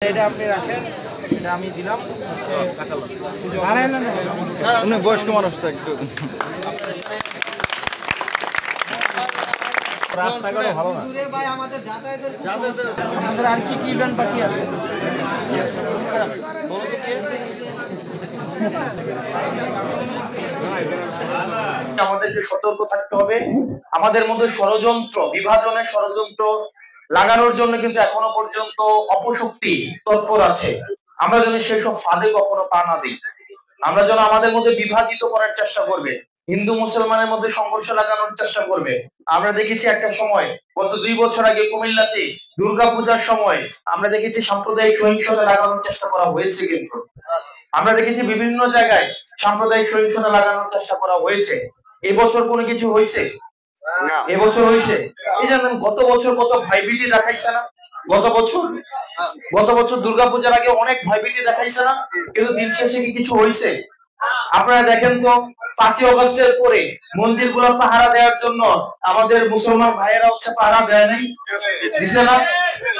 এটা আপনি রাখেন, এটা আমি দিলাম হচ্ছে অনেক বয়স্ক মানুষ তো একটু রাস্তাঘাটও ভালো না। আমাদের আর কি কি ইভেন্ট বাকি আছে? আমাদেরকে সতর্ক থাকতে হবে। আমাদের মধ্যে ষড়যন্ত্র, বিভাজনের ষড়যন্ত্র লাগানোর জন্য কিন্তু এখনো পর্যন্ত অপশক্তি তৎপর আছে। আমরা যেন সেসব ফাঁদে কখনো পা না দিই। আমরা যেন আমাদের মধ্যে বিভাজিত করার চেষ্টা করবে, হিন্দু মুসলমানের মধ্যে সংঘর্ষ লাগানোর চেষ্টা করবে। আমরা দেখেছি একটা সময় গত 2 বছর আগে কুমিল্লাতে দুর্গাপূজার সময় আমরা দেখেছি সাম্প্রদায়িক সহিংসতা লাগানোর চেষ্টা করা হয়েছে। কিন্তু আমরা দেখেছি বিভিন্ন জায়গায় সাম্প্রদায়িক সহিংসতা লাগানোর চেষ্টা করা হয়েছে। এবছর কোনো কিছু হয়েছে? এবছর হয়েছে? এই জানেন গত বছর কত ভাইবিলি দেখাইছে না? গত বছর দুর্গাপূজার আগে অনেক ভাইবিলি দেখাইছে না? কিন্তু দিন শেষে কি কিছু হয়েছে? আপনারা দেখেন তো 5ই আগস্টের পরে মন্দিরগুলো পাহারা দেওয়ার জন্য আমাদের মুসলমান ভাইয়েরা হচ্ছে পাহারা দেয় নাই, দিছে না?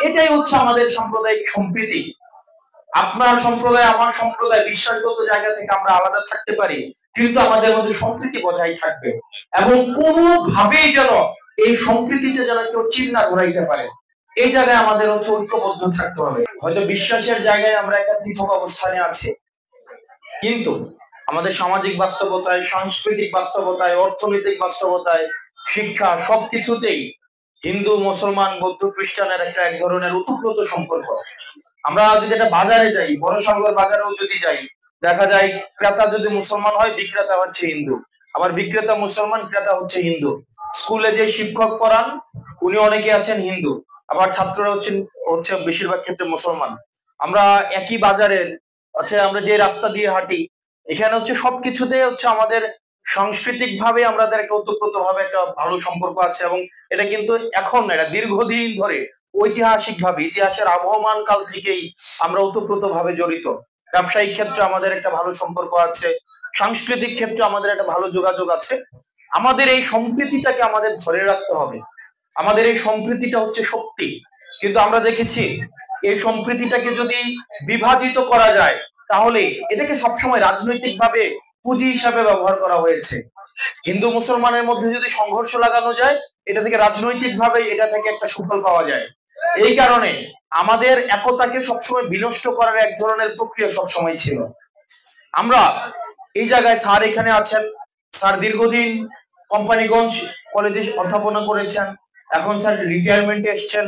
এটাই হচ্ছে আমাদের সাম্প্রদায়িক সম্প্রীতি। আপনার সম্প্রদায় আমার সম্প্রদায় বিশ্বাসগত জায়গা থেকে আমরা আলাদা থাকতে পারি, কিন্তু আমাদের মধ্যে সম্প্রীতি বজায় থাকবে এবং কোনোভাবেই যেন এই সম্প্রীতিতে যেন কেউ চিহ্ন ঘোরাইতে পারে, এই জায়গায় আমাদের হচ্ছে ঐক্যবদ্ধ থাকতে হবে। হয়তো বিশ্বাসের জায়গায় আমরা একটা পৃথক অবস্থানে আছি, কিন্তু আমাদের সামাজিক বাস্তবতায়, সাংস্কৃতিক বাস্তবতায়, অর্থনৈতিক বাস্তবতায়, শিক্ষা সবকিছুতেই হিন্দু মুসলমান বৌদ্ধ খ্রিস্টানের একটা এক ধরনের ওতপ্রোত সম্পর্ক। আমরা যদি একটা বাজারে যাই, বড় সাগর বাজারেও যদি যাই, দেখা যায় ক্রেতা যদি মুসলমান হয় বিক্রেতা হচ্ছে হিন্দু, আবার বিক্রেতা মুসলমান ক্রেতা হচ্ছে হিন্দু। স্কুলে যে শিক্ষক পড়ান উনি অনেকে আছেন হিন্দু, আবার ছাত্ররা হচ্ছে বেশিরভাগ ক্ষেত্রে মুসলমান। আমরা একই বাজারের আমরা যে রাস্তা দিয়ে হাঁটি, এখানে হচ্ছে সবকিছুতে হচ্ছে আমাদের সাংস্কৃতিক ভাবে আমাদের একটা ওতপ্রোত ভাবে একটা ভালো সম্পর্ক আছে। এবং এটা কিন্তু এখন না, এটা দীর্ঘদিন ধরে ঐতিহাসিক ভাবে ইতিহাসের আবহমান কাল থেকেই আমরা ওতপ্রোত ভাবে জড়িত। ব্যবসায়িক ক্ষেত্রে আমাদের একটা ভালো সম্পর্ক আছে, সাংস্কৃতিক ক্ষেত্রে আমাদের একটা ভালো যোগাযোগ আছে। আমাদের এই সম্প্রীতিটাকে আমাদের ধরে রাখতে হবে। আমাদের এই সম্প্রীতিটা হচ্ছে শক্তি। কিন্তু আমরা দেখেছি এই সম্প্রীতিটাকে যদি বিভাজিত করা যায়, তাহলে এটাকে সবসময় রাজনৈতিক ভাবে পুঁজি হিসাবে ব্যবহার করা হয়েছে। হিন্দু মুসলমানের মধ্যে যদি সংঘর্ষ লাগানো যায়, এটা থেকে রাজনৈতিক ভাবে এটা থেকে একটা সুফল পাওয়া যায়। এই কারণে আমাদের একতাকে সবসময় বিনষ্ট করার এক ধরনের প্রক্রিয়া সবসময় ছিল। আমরা এই জায়গায় স্যার এখানে আছেন, স্যার দীর্ঘদিন কোম্পানিগঞ্জ কলেজে অধ্যাপনা করেছেন, এখন স্যার রিটায়ারমেন্টে এসেছেন।